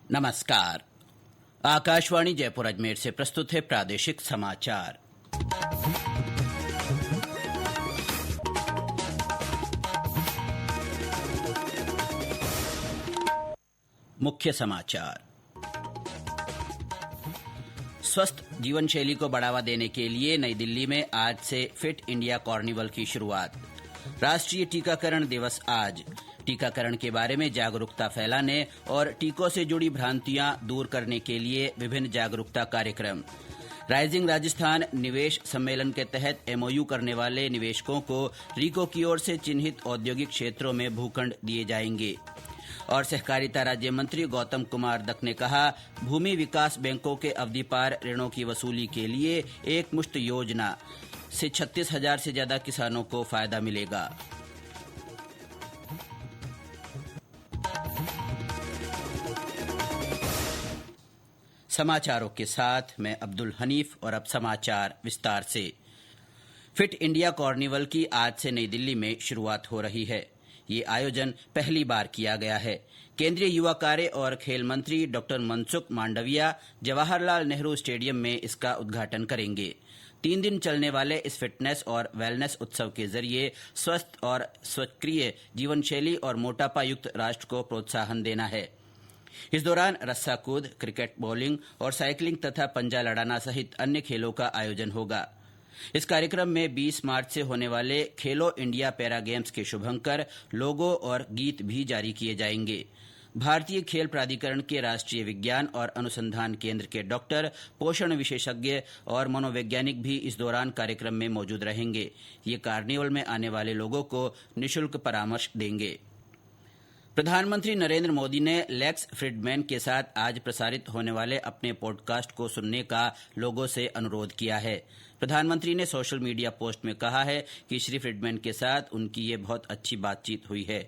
नमस्कार। आकाशवाणी जयपुर अजमेर से प्रस्तुत है प्रादेशिक समाचार। मुख्य समाचार। स्वस्थ जीवन शैली को बढ़ावा देने के लिए नई दिल्ली में आज से फिट इंडिया कार्निवल की शुरुआत। राष्ट्रीय टीकाकरण दिवस आज। टीकाकरण के बारे में जागरूकता फैलाने और टीकों से जुड़ी भ्रांतियां दूर करने के लिए विभिन्न जागरूकता कार्यक्रम। राइजिंग राजस्थान निवेश सम्मेलन के तहत एमओयू करने वाले निवेशकों को रीको की ओर से चिन्हित औद्योगिक क्षेत्रों में भूखंड दिए जाएंगे। और सहकारिता राज्य मंत्री गौतम कुमार दत्त ने कहा, भूमि विकास बैंकों के अवधि पार ऋणों की वसूली के लिए एक मुश्त योजना से 36,000 से ज्यादा किसानों को फायदा मिलेगा। समाचारों के साथ मैं अब्दुल हनीफ और अब समाचार विस्तार से। फिट इंडिया कार्निवल की आज से नई दिल्ली में शुरुआत हो रही है। ये आयोजन पहली बार किया गया है। केंद्रीय युवा कार्य और खेल मंत्री डॉ मनसुख मांडविया जवाहरलाल नेहरू स्टेडियम में इसका उद्घाटन करेंगे। 3 दिन चलने वाले इस फिटनेस और वेलनेस उत्सव के जरिए स्वस्थ और सक्रिय जीवन शैली और मोटापा युक्त राष्ट्र को प्रोत्साहन देना है। इस दौरान रस्सा कूद, क्रिकेट, बॉलिंग और साइकिलिंग तथा पंजा लड़ाना सहित अन्य खेलों का आयोजन होगा। इस कार्यक्रम में 20 मार्च से होने वाले खेलो इंडिया पैरा गेम्स के शुभंकर, लोगो और गीत भी जारी किए जाएंगे। भारतीय खेल प्राधिकरण के राष्ट्रीय विज्ञान और अनुसंधान केंद्र के डॉक्टर, पोषण विशेषज्ञ और मनोवैज्ञानिक भी इस दौरान कार्यक्रम में मौजूद रहेंगे। ये कार्निवल में आने वाले लोगों को निःशुल्क परामर्श देंगे। प्रधानमंत्री नरेंद्र मोदी ने लेक्स फ्रिडमैन के साथ आज प्रसारित होने वाले अपने पॉडकास्ट को सुनने का लोगों से अनुरोध किया है। प्रधानमंत्री ने सोशल मीडिया पोस्ट में कहा है कि श्री फ्रिडमैन के साथ उनकी ये बहुत अच्छी बातचीत हुई है।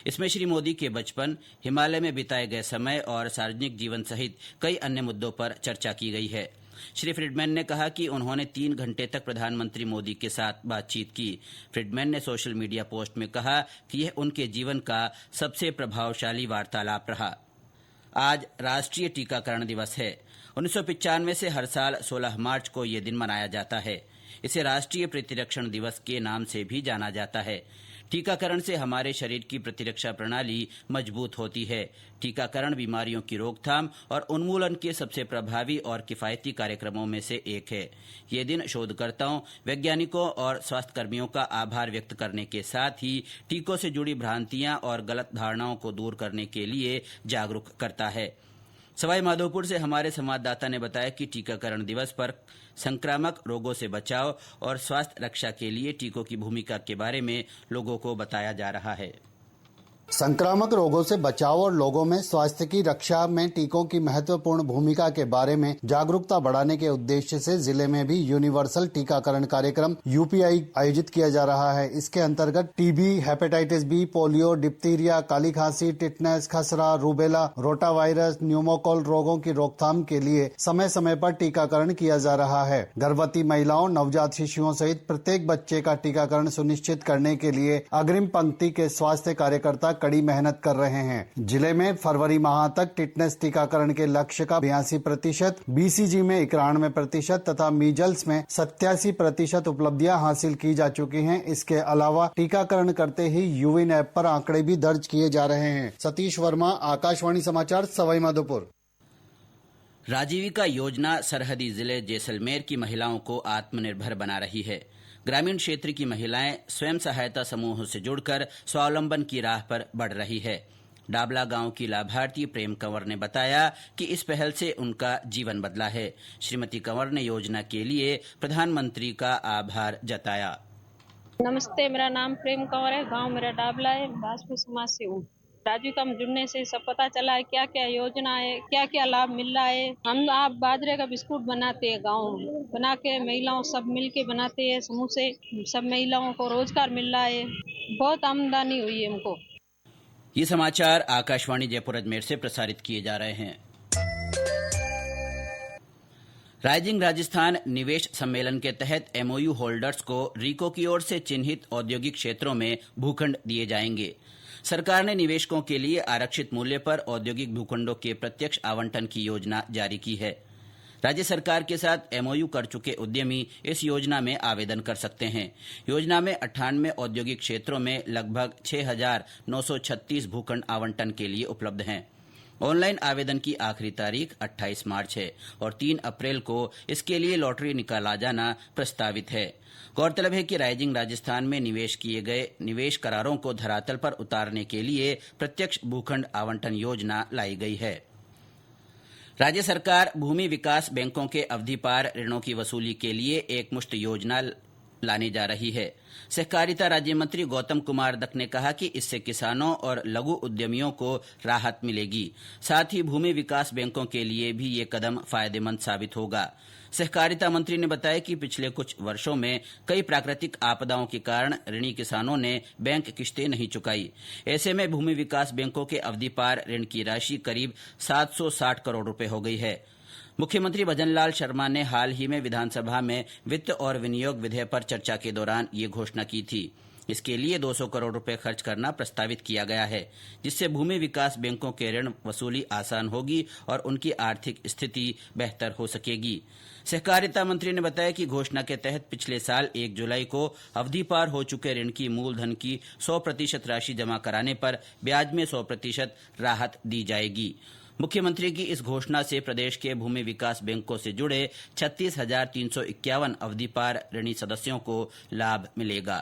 इसमें श्री मोदी के बचपन, हिमालय में बिताए गए समय और सार्वजनिक जीवन सहित कई अन्य मुद्दों पर चर्चा की गई है। श्री फ्रिडमैन ने कहा कि उन्होंने 3 घंटे तक प्रधानमंत्री मोदी के साथ बातचीत की। फ्रिडमैन ने सोशल मीडिया पोस्ट में कहा कि यह उनके जीवन का सबसे प्रभावशाली वार्तालाप रहा। आज राष्ट्रीय टीकाकरण दिवस है। 1995 से हर साल 16 मार्च को यह दिन मनाया जाता है। इसे राष्ट्रीय प्रतिरक्षण दिवस के नाम से भी जाना जाता है। टीकाकरण से हमारे शरीर की प्रतिरक्षा प्रणाली मजबूत होती है। टीकाकरण बीमारियों की रोकथाम और उन्मूलन के सबसे प्रभावी और किफायती कार्यक्रमों में से एक है। ये दिन शोधकर्ताओं, वैज्ञानिकों और स्वास्थ्यकर्मियों का आभार व्यक्त करने के साथ ही टीकों से जुड़ी भ्रांतियां और गलत धारणाओं को दूर करने के लिए जागरूक करता है। सवाई माधोपुर से हमारे संवाददाता ने बताया कि टीकाकरण दिवस पर संक्रामक रोगों से बचाव और स्वास्थ्य रक्षा के लिए टीकों की भूमिका के बारे में लोगों को बताया जा रहा है। संक्रामक रोगों से बचाव और लोगों में स्वास्थ्य की रक्षा में टीकों की महत्वपूर्ण भूमिका के बारे में जागरूकता बढ़ाने के उद्देश्य से जिले में भी यूनिवर्सल टीकाकरण कार्यक्रम यूपीआई आयोजित किया जा रहा है। इसके अंतर्गत TB, hepatitis B, polio, diphtheria, काली खांसी, टिटनेस, खसरा, रूबेला, रोटावायरस, न्यूमोकॉल रोगों की रोकथाम के लिए समय समय पर टीकाकरण किया जा रहा है। गर्भवती महिलाओं, नवजात शिशुओं सहित प्रत्येक बच्चे का टीकाकरण सुनिश्चित करने के लिए अग्रिम पंक्ति के स्वास्थ्य कार्यकर्ता कड़ी मेहनत कर रहे हैं। जिले में फरवरी माह तक टिटनेस टीकाकरण के लक्ष्य का 82%, बीसीजी में 91% तथा मीजल्स में 87% उपलब्धियां हासिल की जा चुकी हैं। इसके अलावा टीकाकरण करते ही यूविन ऐप पर आंकड़े भी दर्ज किए जा रहे हैं। सतीश वर्मा, आकाशवाणी समाचार, सवाई माधोपुर। राजीविका योजना सरहदी जिले जैसलमेर की महिलाओं को आत्मनिर्भर बना रही है। ग्रामीण क्षेत्र की महिलाएं स्वयं सहायता समूहों से जुड़कर स्वावलंबन की राह पर बढ़ रही है। डाबला गांव की लाभार्थी प्रेम कंवर ने बताया कि इस पहल से उनका जीवन बदला है। श्रीमती कंवर ने योजना के लिए प्रधानमंत्री का आभार जताया। नमस्ते, मेरा नाम प्रेम कंवर है। गांव मेरा डाबला है। राजपूत समाज से हूँ। राजीविका में जुड़ने से सब पता चला है क्या क्या योजना है, क्या क्या लाभ मिल रहा है। हम आप बाजरे का बिस्कुट बनाते हैं, गाँव में बना के महिलाओं सब मिल के बनाते हैं समूह से। सब महिलाओं को रोजगार मिल रहा है, बहुत आमदनी हुई है हमको। ये समाचार आकाशवाणी जयपुर अजमेर से प्रसारित किए जा रहे हैं। राइजिंग राजस्थान निवेश सम्मेलन के तहत एमओयू होल्डर्स को रीको की ओर से चिन्हित औद्योगिक क्षेत्रों में भूखंड दिए जाएंगे। सरकार ने निवेशकों के लिए आरक्षित मूल्य पर औद्योगिक भूखंडों के प्रत्यक्ष आवंटन की योजना जारी की है। राज्य सरकार के साथ एमओयू कर चुके उद्यमी इस योजना में आवेदन कर सकते हैं। योजना में 98 औद्योगिक क्षेत्रों में लगभग 6,936 भूखंड आवंटन के लिए उपलब्ध हैं। ऑनलाइन आवेदन की आखिरी तारीख 28 मार्च है और 3 अप्रैल को इसके लिए लॉटरी निकाला जाना प्रस्तावित है। गौरतलब है कि राइजिंग राजस्थान में निवेश किए गए निवेश करारों को धरातल पर उतारने के लिए प्रत्यक्ष भूखंड आवंटन योजना लाई गई है। राज्य सरकार भूमि विकास बैंकों के अवधि पार ऋणों की वसूली के लिए एकमुश्त योजना लाने जा रही है। सहकारिता राज्य मंत्री गौतम कुमार दत्त ने कहा कि इससे किसानों और लघु उद्यमियों को राहत मिलेगी। साथ ही भूमि विकास बैंकों के लिए भी ये कदम फायदेमंद साबित होगा। सहकारिता मंत्री ने बताया कि पिछले कुछ वर्षों में कई प्राकृतिक आपदाओं के कारण ऋणी किसानों ने बैंक किश्तें नहीं चुकाई। ऐसे में भूमि विकास बैंकों के अवधि पार ऋण की राशि करीब 760 करोड़ रुपए हो गई है। मुख्यमंत्री भजनलाल शर्मा ने हाल ही में विधानसभा में वित्त और विनियोग विधेयक पर चर्चा के दौरान ये घोषणा की थी। इसके लिए 200 करोड़ रुपए खर्च करना प्रस्तावित किया गया है, जिससे भूमि विकास बैंकों के ऋण वसूली आसान होगी और उनकी आर्थिक स्थिति बेहतर हो सकेगी। सहकारिता मंत्री ने बताया कि घोषणा के तहत पिछले साल 1 जुलाई को अवधि पार हो चुके ऋण की मूलधन की 100% राशि जमा कराने पर ब्याज में 100% राहत दी जाएगी। मुख्यमंत्री की इस घोषणा से प्रदेश के भूमि विकास बैंकों से जुड़े 36,351 अवधि पार ऋणी सदस्यों को लाभ मिलेगा।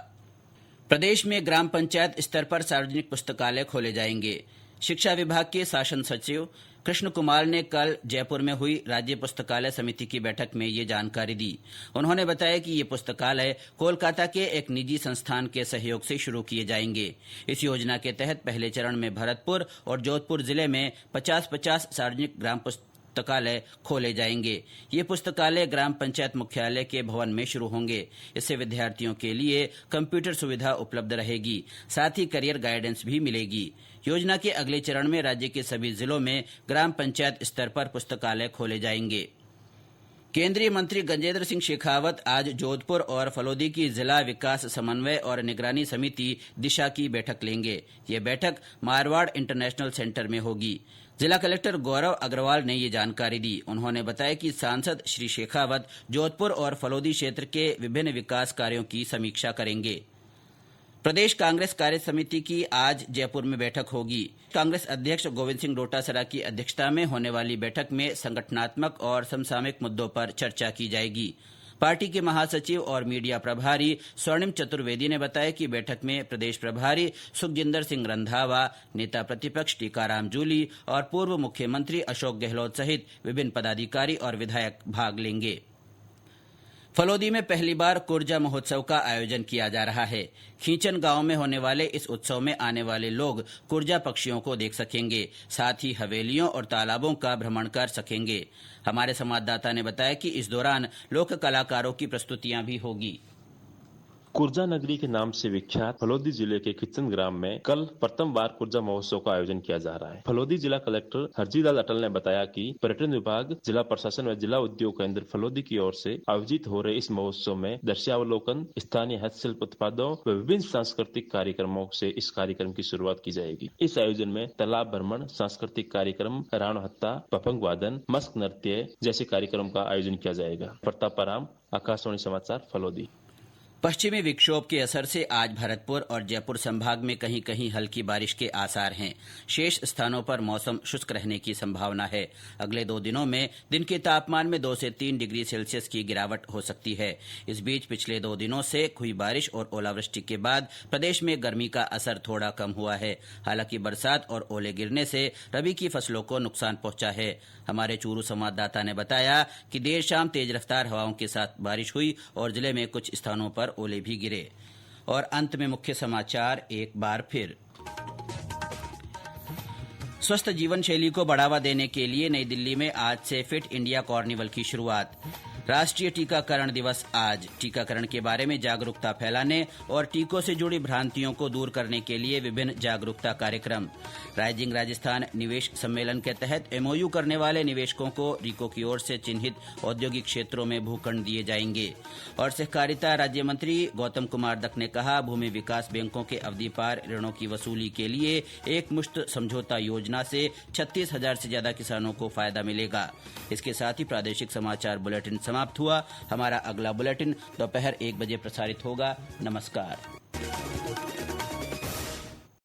प्रदेश में ग्राम पंचायत स्तर पर सार्वजनिक पुस्तकालय खोले जाएंगे। शिक्षा विभाग के शासन सचिव कृष्ण कुमार ने कल जयपुर में हुई राज्य पुस्तकालय समिति की बैठक में ये जानकारी दी। उन्होंने बताया कि ये पुस्तकालय कोलकाता के एक निजी संस्थान के सहयोग से शुरू किए जाएंगे। इस योजना के तहत पहले चरण में भरतपुर और जोधपुर जिले में 50-50 सार्वजनिक ग्राम पुस्तकालय खोले जाएंगे। ये पुस्तकालय ग्राम पंचायत मुख्यालय के भवन में शुरू होंगे। इससे विद्यार्थियों के लिए कंप्यूटर सुविधा उपलब्ध रहेगी, साथ ही करियर गाइडेंस भी मिलेगी। योजना के अगले चरण में राज्य के सभी जिलों में ग्राम पंचायत स्तर पर पुस्तकालय खोले जाएंगे। केंद्रीय मंत्री गजेंद्र सिंह शेखावत आज जोधपुर और फलोदी की जिला विकास समन्वय और निगरानी समिति दिशा की बैठक लेंगे। ये बैठक मारवाड़ इंटरनेशनल सेंटर में होगी। जिला कलेक्टर गौरव अग्रवाल ने ये जानकारी दी। उन्होंने बताया कि सांसद श्री शेखावत जोधपुर और फलोदी क्षेत्र के विभिन्न विकास कार्यों की समीक्षा करेंगे। प्रदेश कांग्रेस कार्य समिति की आज जयपुर में बैठक होगी। कांग्रेस अध्यक्ष गोविंद सिंह डोटासरा की अध्यक्षता में होने वाली बैठक में संगठनात्मक और समसामयिक मुद्दों पर चर्चा की जाएगी। पार्टी के महासचिव और मीडिया प्रभारी स्वर्णिम चतुर्वेदी ने बताया कि बैठक में प्रदेश प्रभारी सुखजिंदर सिंह रंधावा, नेता प्रतिपक्ष टीकाराम जूली और पूर्व मुख्यमंत्री अशोक गहलोत सहित विभिन्न पदाधिकारी और विधायक भाग लेंगे। फलोदी में पहली बार कुर्जा महोत्सव का आयोजन किया जा रहा है। खींचन गांव में होने वाले इस उत्सव में आने वाले लोग कुर्जा पक्षियों को देख सकेंगे, साथ ही हवेलियों और तालाबों का भ्रमण कर सकेंगे। हमारे संवाददाता ने बताया कि इस दौरान लोक कलाकारों की प्रस्तुतियां भी होगी। कुर्जा नगरी के नाम से विख्यात फलोदी जिले के खिचन ग्राम में कल प्रथम बार कुर्जा महोत्सव का आयोजन किया जा रहा है। फलोदी जिला कलेक्टर हरजीलाल अटल ने बताया कि पर्यटन विभाग, जिला प्रशासन व जिला उद्योग केंद्र फलोदी की ओर से आयोजित हो रहे इस महोत्सव में दृश्यावलोकन, स्थानीय हस्तशिल्प उत्पादों व विभिन्न सांस्कृतिक कार्यक्रमों से इस कार्यक्रम की शुरुआत की जाएगी। इस आयोजन में तालाब भ्रमण, सांस्कृतिक कार्यक्रम, रावण हत्था, पतंग वादन, मस्क नृत्य जैसे कार्यक्रम का आयोजन किया जाएगा। प्रतापराम, आकाशवाणी समाचार, फलोदी। पश्चिमी विक्षोभ के असर से आज भरतपुर और जयपुर संभाग में कहीं कहीं हल्की बारिश के आसार हैं। शेष स्थानों पर मौसम शुष्क रहने की संभावना है। अगले 2 दिनों में दिन के तापमान में 2 से 3 डिग्री सेल्सियस की गिरावट हो सकती है। इस बीच पिछले 2 दिनों से हुई बारिश और ओलावृष्टि के बाद प्रदेश में गर्मी का असर थोड़ा कम हुआ है। हालांकि बरसात और ओले गिरने से रबी की फसलों को नुकसान पहुंचा है। हमारे चूरू संवाददाता ने बताया कि देर शाम तेज रफ्तार हवाओं के साथ बारिश हुई और जिले में कुछ स्थानों पर ओले भी गिरे। और अंत में मुख्य समाचार एक बार फिर। स्वस्थ जीवन शैली को बढ़ावा देने के लिए नई दिल्ली में आज से फिट इंडिया कार्निवल की शुरुआत। राष्ट्रीय टीकाकरण दिवस आज टीकाकरण के बारे में जागरूकता फैलाने और टीकों से जुड़ी भ्रांतियों को दूर करने के लिए विभिन्न जागरूकता कार्यक्रम। राइजिंग राजस्थान निवेश सम्मेलन के तहत एमओयू करने वाले निवेशकों को रिको की ओर से चिन्हित औद्योगिक क्षेत्रों में भूखंड दिए जाएंगे। और सहकारिता राज्य मंत्री गौतम कुमार दक ने कहा, भूमि विकास बैंकों के अवधि पार ऋणों की वसूली के लिए एक मुश्त समझौता योजना से 36,000 से ज्यादा किसानों को फायदा मिलेगा। इसके साथ ही प्रादेशिक समाचार बुलेटिन समाप्त हुआ। हमारा अगला बुलेटिन दोपहर 1 बजे प्रसारित होगा। नमस्कार।